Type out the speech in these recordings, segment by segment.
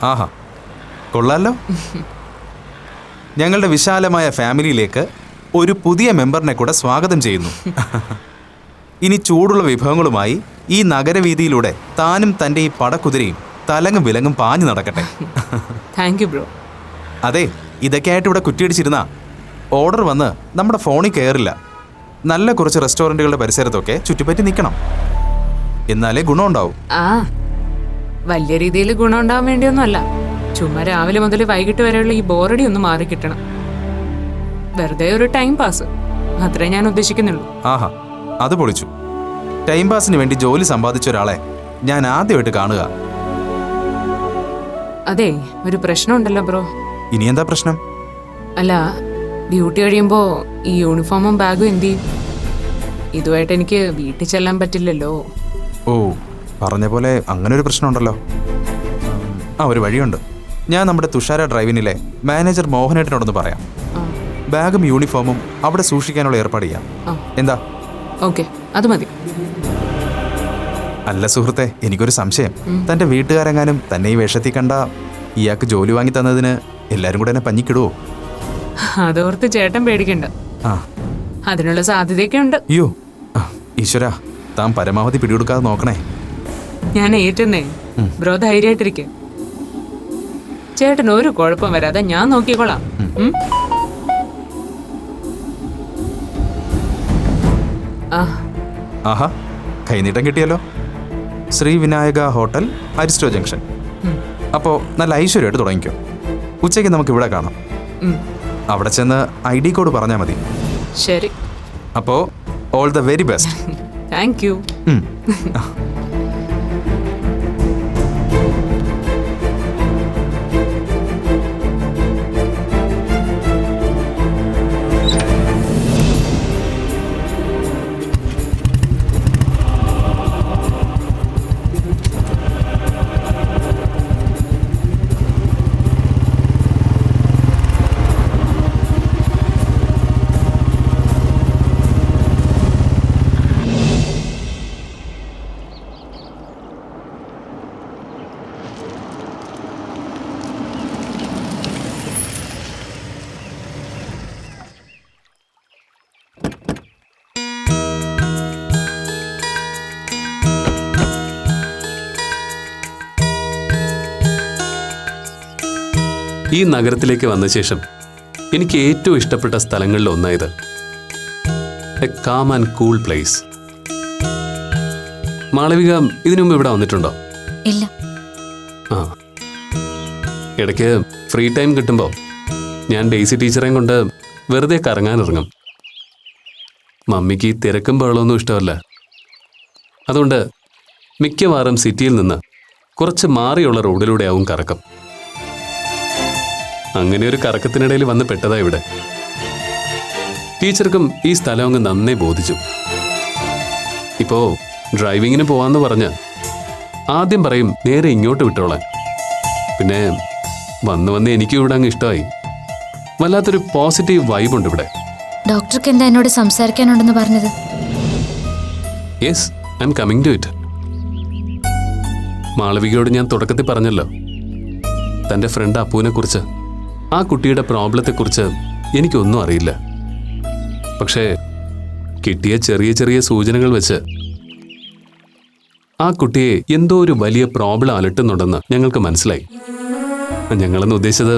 ആഹാ, കൊള്ളാലോ. ഞങ്ങളുടെ വിശാലമായ ഫാമിലിയിലേക്ക് ഒരു പുതിയ മെമ്പറിനെ കൂടെ സ്വാഗതം ചെയ്യുന്നു. ഇനി ചൂടുള്ള വിഭവങ്ങളുമായി ഈ നഗരവീതിയിലൂടെ താനും തൻ്റെ ഈ പടക്കുതിരയും തലങ്ങും വിലങ്ങും പാഞ്ഞു നടക്കട്ടെ. Thank you bro. അതെ, ഇതൊക്കെയായിട്ട് ഇവിടെ കുറ്റിയടിച്ചിരുന്ന ഓർഡർ വന്ന് നമ്മുടെ ഫോണിൽ കയറില്ല. നല്ല കുറച്ച് റെസ്റ്റോറൻറ്റുകളുടെ പരിസരത്തൊക്കെ ചുറ്റിപ്പറ്റി നിൽക്കണം, എന്നാലേ ഗുണമുണ്ടാവും. ആ, വലിയ രീതിയിൽ ഗുണം ഉണ്ടാവാൻ വേണ്ടിയൊന്നുമല്ല. ചുമ്മാ രാവിലെ മുതൽ വൈകിട്ട് വരെയുള്ള ഈ ബോറടി ഒന്ന് മാറി കിട്ടണം. വെറുതെ ഒരു ടൈം പാസ്, അത്രേ ഞാൻ ഉദ്ദേശിക്കുന്നുള്ളൂ. ആഹാ, അത് പൊളിച്ചു. ടൈം പാസിന് വേണ്ടി ജോലി സമ്പാദിച്ച ഒരാളെ ഞാൻ ആദ്യമായിട്ട് കാണുക. അതെ, ഒരു പ്രശ്നമുണ്ടല്ലോ ബ്രോ. ഇനി എന്താ പ്രശ്നം? അല്ല, ഡ്യൂട്ടി കഴിയുമ്പോ ഈ യൂണിഫോമും ബാഗും എന്ത് ചെയ്യും? ഇതുമായിട്ട് എനിക്ക് വീട്ടിൽ ചെല്ലാൻ പറ്റില്ലല്ലോ. ഓ, പറഞ്ഞ പോലെ അങ്ങനെ ഒരു പ്രശ്നമുണ്ടല്ലോ. ആ, ഒരു വഴിയുണ്ട്. ഞാൻ നമ്മുടെ തുഷാര ഡ്രൈവിനിലെ മാനേജർ മോഹനേട്ടനോടൊന്ന് പറയാം. ബാഗും യൂണിഫോമും അവിടെ സൂക്ഷിക്കാനുള്ള ഏർപ്പാട് ചെയ്യാം. എന്താ? ഓക്കെ, അത് മതി. അല്ല സുഹൃത്തെ, എനിക്കൊരു സംശയം. തൻ്റെ വീട്ടുകാരെങ്ങാനും തന്നെ ഈ വേഷത്തിൽ കണ്ട ഇയാൾക്ക് ജോലി വാങ്ങി തന്നതിന് എല്ലാവരും കൂടെ എന്നെ പഞ്ഞിക്കിടുവോ? അതോർത്ത് ചേട്ടൻ പേടിക്കണ്ട. ആ, അതിനുള്ള സാധ്യതയൊക്കെ ഉണ്ട്. അയ്യോ ഈശ്വര, താൻ പരമാവധി പിടികൊടുക്കാതെ നോക്കണേ. ഞാൻ ഏറ്റുന്നേ. ബ്രോ ധൈര്യമായിട്ടിരിക്കെ. ചേട്ടൻ ഒരു കുഴപ്പം വരാതെ ഞാൻ നോക്കിക്കോളാം. ആഹാ, കൈനീട്ടം കിട്ടിയല്ലോ. Shri Vinayaka hotel, Aristo junction. അപ്പോൾ നല്ല ഐശ്വര്യമായിട്ട് തുടങ്ങിക്കോ. ഉച്ചയ്ക്ക് നമുക്ക് ഇവിടെ കാണാം. അവിടെ ചെന്ന് ID കോഡ് പറഞ്ഞാൽ മതി. ശരി. അപ്പോൾ all the very best. Thank you. ഈ നഗരത്തിലേക്ക് വന്ന ശേഷം എനിക്ക് ഏറ്റവും ഇഷ്ടപ്പെട്ട സ്ഥലങ്ങളിൽ ഒന്നായത് a calm and cool place. Malavika ഇതിനു മുമ്പ് ഇവിടെ വന്നിട്ടുണ്ടോ? ഇല്ല. ആ, ഇടയ്ക്ക് ഫ്രീ ടൈം കിട്ടുമ്പോൾ ഞാൻ ഡെയ്സി ടീച്ചറേയും കൊണ്ട് വെറുതെ കറങ്ങാനിറങ്ങും. മമ്മിക്ക് തിരക്കും ബഹളമൊന്നും ഇഷ്ടമല്ല. അതുകൊണ്ട് മിക്കവാറും സിറ്റിയിൽ നിന്ന് കുറച്ച് മാറിയുള്ള റോഡിലൂടെയാവും കറക്കം. അങ്ങനെ ഒരു കറക്കത്തിനിടയിൽ വന്ന് പെട്ടതാ ഇവിടെ. ടീച്ചർക്കും ഈ സ്ഥലം അങ്ങ് നന്നേ ബോധിച്ചു. ഇപ്പോ ഡ്രൈവിങ്ങിന് പോവാന്ന് പറഞ്ഞ് ആദ്യം പറയും നേരെ ഇങ്ങോട്ട് വിട്ടോളാൻ. പിന്നെ വന്ന് എനിക്കും ഇവിടെ അങ്ങ് ഇഷ്ടമായി. വല്ലാത്തൊരു പോസിറ്റീവ് വൈബുണ്ട് ഇവിടെ. ഡോക്ടർക്ക് എന്താ എന്നോട് സംസാരിക്കാനുണ്ടെന്ന് പറഞ്ഞത്? Yes, I am coming to it. മാളവികയോട് ഞാൻ തുടക്കത്തിൽ പറഞ്ഞല്ലോ, തൻ്റെ ഫ്രണ്ട് അപ്പുവിനെ കുറിച്ച്, ആ കുട്ടിയുടെ പ്രോബ്ലത്തെക്കുറിച്ച് എനിക്കൊന്നും അറിയില്ല. പക്ഷേ കിട്ടിയ ചെറിയ ചെറിയ സൂചനകൾ വെച്ച് ആ കുട്ടിയെ എന്തോ ഒരു വലിയ പ്രോബ്ലം അലട്ടുന്നുണ്ടെന്ന് ഞങ്ങൾക്ക് മനസ്സിലായി. ഞങ്ങളെന്ന് ഉദ്ദേശിച്ചത്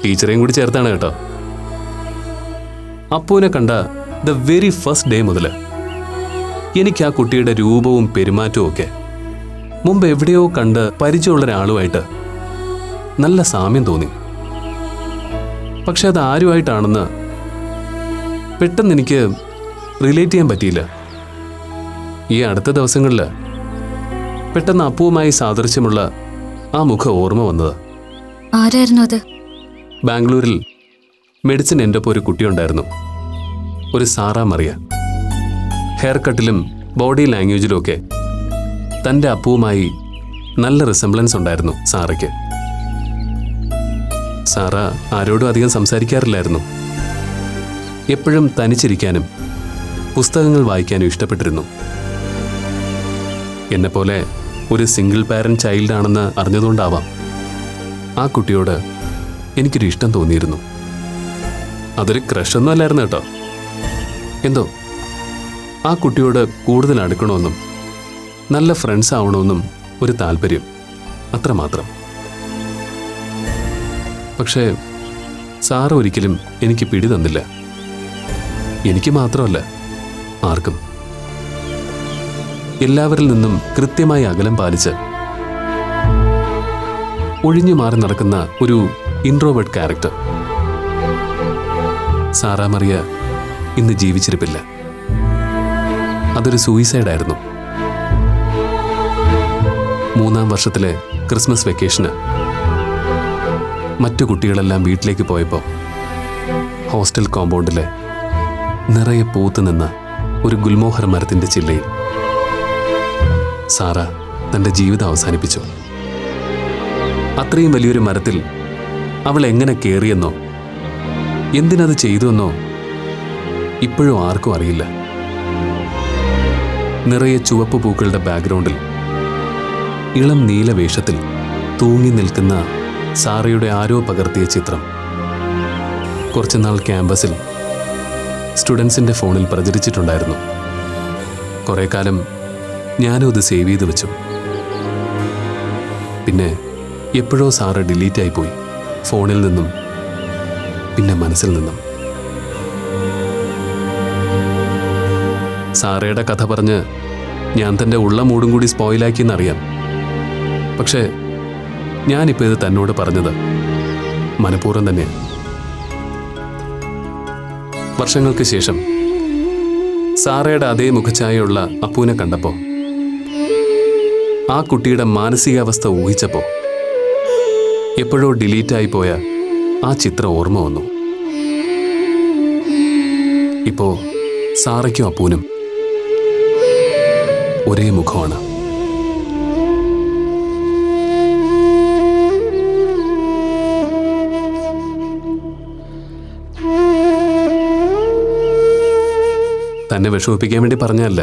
ടീച്ചറേയും കൂടി ചേർത്താണ് കേട്ടോ. അപ്പുവിനെ കണ്ട ദ വെരി ഫസ്റ്റ് ഡേ മുതൽ എനിക്ക് ആ കുട്ടിയുടെ രൂപവും പെരുമാറ്റവും ഒക്കെ മുമ്പ് എവിടെയോ കണ്ട് പരിചയമുള്ള ഒരാളുമായിട്ട് നല്ല സാമ്യം തോന്നി. പക്ഷെ അത് ആരുമായിട്ടാണെന്ന് പെട്ടെന്ന് എനിക്ക് റിലേറ്റ് ചെയ്യാൻ പറ്റിയില്ല. ഈ അടുത്ത ദിവസങ്ങളിൽ പെട്ടെന്ന് അപ്പുവുമായി സാദൃശ്യമുള്ള ആ മുഖം ഓർമ്മ വന്നത്. ആരായിരുന്നു അത്? ബാംഗ്ലൂരിൽ മെഡിസിൻ എൻ്റെ ഒപ്പം ഒരു കുട്ടിയുണ്ടായിരുന്നു, ഒരു സാറാ മറിയ. ഹെയർ കട്ടിലും ബോഡി ലാംഗ്വേജിലും ഒക്കെ തൻ്റെ അപ്പുവുമായി നല്ല റിസംബ്ലൻസ് ഉണ്ടായിരുന്നു സാറയ്ക്ക്. സാറ ആരോടും അധികം സംസാരിക്കാറില്ലായിരുന്നു. എപ്പോഴും തനിച്ചിരിക്കാനും പുസ്തകങ്ങൾ വായിക്കാനും ഇഷ്ടപ്പെട്ടിരുന്നു. എന്നെപ്പോലെ ഒരു സിംഗിൾ പാരന്റ് ചൈൽഡ് ആണെന്ന് അറിഞ്ഞതുകൊണ്ടാവാം ആ കുട്ടിയോട് എനിക്കൊരു ഇഷ്ടം തോന്നിയിരുന്നു. അതൊരു ക്രഷൊന്നും അല്ലായിരുന്നു കേട്ടോ. എന്തോ ആ കുട്ടിയോട് കൂടുതൽ അടുക്കണമെന്നും നല്ല ഫ്രണ്ട്സ് ആവണമെന്നും ഒരു താല്പര്യം, അത്രമാത്രം. പക്ഷേ സാറ് ഒരിക്കലും എനിക്ക് പിടി തന്നില്ല. എനിക്ക് മാത്രമല്ല, ആർക്കും. എല്ലാവരിൽ നിന്നും കൃത്യമായി അകലം പാലിച്ച് ഒഴിഞ്ഞു മാറി നടക്കുന്ന ഒരു ഇൻട്രോവേർട്ട് ക്യാരക്ടർ. സാറാ മറിയ ഇന്ന് ജീവിച്ചിരിപ്പില്ല. അതൊരു സൂയിസൈഡായിരുന്നു. 3-ാം വർഷത്തിലെ ക്രിസ്മസ് വെക്കേഷന് മറ്റു കുട്ടികളെല്ലാം വീട്ടിലേക്ക് പോയപ്പോൾ ഹോസ്റ്റൽ കോമ്പൗണ്ടിലെ നിറയെ പൂത്തു നിന്ന ഒരു ഗുൽമോഹർ മരത്തിന്റെ ചില്ലയിൽ സാറ തന്റെ ജീവിതം അവസാനിപ്പിച്ചു. അത്രയും വലിയൊരു മരത്തിൽ അവൾ എങ്ങനെ കയറിയെന്നോ എന്തിനത് ചെയ്തുവെന്നോ ഇപ്പോഴും ആർക്കും അറിയില്ല. നിറയെ ചുവപ്പ് പൂക്കളുടെ ബാക്ക്ഗ്രൗണ്ടിൽ ഇളം നീല വേഷത്തിൽ തൂങ്ങി നിൽക്കുന്ന സാറയുടെ ആരോ പകർത്തിയ ചിത്രം കുറച്ചുനാൾ ക്യാമ്പസിൽ സ്റ്റുഡൻസിൻ്റെ ഫോണിൽ പ്രചരിച്ചിട്ടുണ്ടായിരുന്നു. കുറേ കാലം ഞാനും അത് സേവ് ചെയ്ത് വെച്ചു. പിന്നെ എപ്പോഴോ സാറ് ഡിലീറ്റായി പോയി, ഫോണിൽ നിന്നും പിന്നെ മനസ്സിൽ നിന്നും. സാറയുടെ കഥ പറഞ്ഞ് ഞാൻ തൻ്റെ ഉള്ള മൂടും കൂടി സ്പോയിലാക്കിയെന്നറിയാം. പക്ഷേ ഞാനിപ്പോൾ ഇത് തന്നോട് പറഞ്ഞത് മനഃപൂർവ്വം തന്നെ. വർഷങ്ങൾക്ക് ശേഷം സാറയുടെ അതേ മുഖഛായയുള്ള അപ്പൂനെ കണ്ടപ്പോൾ, ആ കുട്ടിയുടെ മാനസികാവസ്ഥ ഊഹിച്ചപ്പോൾ എപ്പോഴോ ഡിലീറ്റായി പോയ ആ ചിത്രം ഓർമ്മ വന്നു. ഇപ്പോ സാറയ്ക്കും അപ്പൂനും ഒരേ മുഖമാണ്. തന്നെ വിഷമിപ്പിക്കാൻ വേണ്ടി പറഞ്ഞല്ല.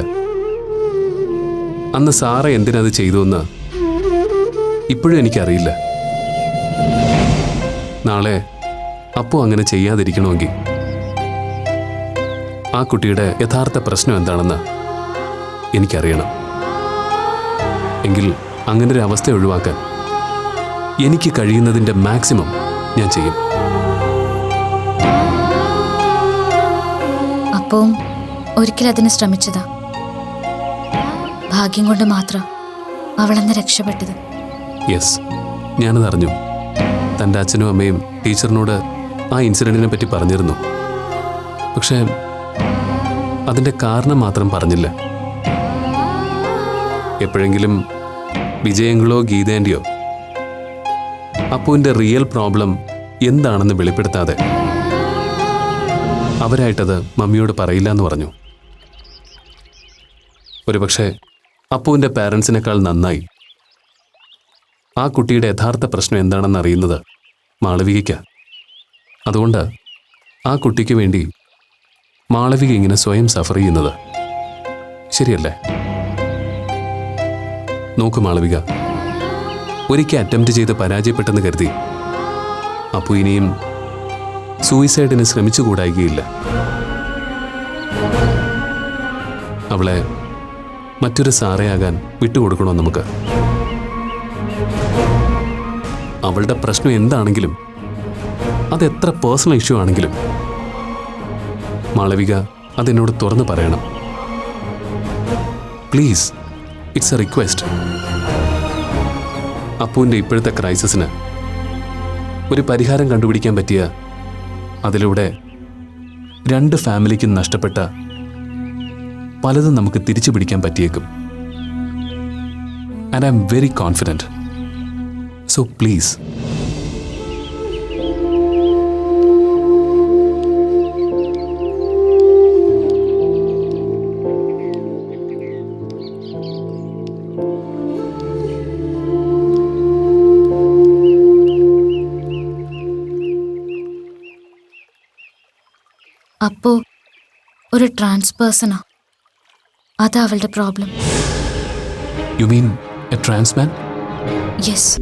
അന്ന് സാറ എന്തിനത് ചെയ്തുവെന്ന് ഇപ്പോഴും എനിക്കറിയില്ല. നാളെ അപ്പു അങ്ങനെ ചെയ്യാതിരിക്കണമെങ്കിൽ ആ കുട്ടിയുടെ യഥാർത്ഥ പ്രശ്നം എന്താണെന്ന് എനിക്കറിയണം. എങ്കിൽ അങ്ങനെ ഒരു അവസ്ഥ ഒഴിവാക്കാൻ എനിക്ക് കഴിയുന്നതിൻ്റെ മാക്സിമം ഞാൻ ചെയ്യും. അപ്പവും ഒരിക്കൽ അതിന് ശ്രമിച്ചതാ. ഭാഗ്യം കൊണ്ട് മാത്രം അവളെന്ന് രക്ഷപ്പെട്ടത്. യെസ്, ഞാനത് അറിഞ്ഞു. തൻ്റെ അച്ഛനും അമ്മയും ടീച്ചറിനോട് ആ ഇൻസിഡൻറ്റിനെ പറ്റി പറഞ്ഞിരുന്നു. പക്ഷേ അതിൻ്റെ കാരണം മാത്രം പറഞ്ഞില്ല. എപ്പോഴെങ്കിലും വിജയങ്ങളോ ഗീതേൻ്റെയോ അപ്പുവിൻ്റെ റിയൽ പ്രോബ്ലം എന്താണെന്ന് വെളിപ്പെടുത്താതെ അവരായിട്ടത് മമ്മിയോട് പറയില്ല എന്ന് പറഞ്ഞു. ഒരുപക്ഷെ അപ്പുവിൻ്റെ പാരൻസിനേക്കാൾ നന്നായി ആ കുട്ടിയുടെ യഥാർത്ഥ പ്രശ്നം എന്താണെന്ന് അറിയുന്നത് മാളവികയ്ക്ക്. അതുകൊണ്ട് ആ കുട്ടിക്ക് വേണ്ടി മാളവിക ഇങ്ങനെ സ്വയം സഫർ ചെയ്യുന്നത് ശരിയല്ലേ? നോക്കു മാളവിക, ഒരിക്കൽ അറ്റംപ്റ്റ് ചെയ്ത് പരാജയപ്പെട്ടെന്ന് കരുതി അപ്പു ഇനിയും സൂയിസൈഡിന് ശ്രമിച്ചുകൂടായികയില്ല. അവളെ മറ്റൊരു സാറയാകാൻ വിട്ടുകൊടുക്കണോ നമുക്ക്? അവളുടെ പ്രശ്നം എന്താണെങ്കിലും, അതെത്ര പേഴ്സണൽ ഇഷ്യൂ ആണെങ്കിലും മാളവിക അതെന്നോട് തുറന്നു പറയണം. Please, it's a request. അപ്പുവിൻ്റെ ഇപ്പോഴത്തെ ക്രൈസിസിന് ഒരു പരിഹാരം കണ്ടുപിടിക്കാൻ പറ്റിയ, അതിലൂടെ 2 ഫാമിലിക്കും നഷ്ടപ്പെട്ട പലതും നമുക്ക് തിരിച്ചു പിടിക്കാൻ പറ്റിയേക്കും. And I am very confident. So please. അപ്പോ ഒരു ട്രാൻസ് പേഴ്സണാ. അതാ അവളുടെ problem. You mean a trans man? Yes.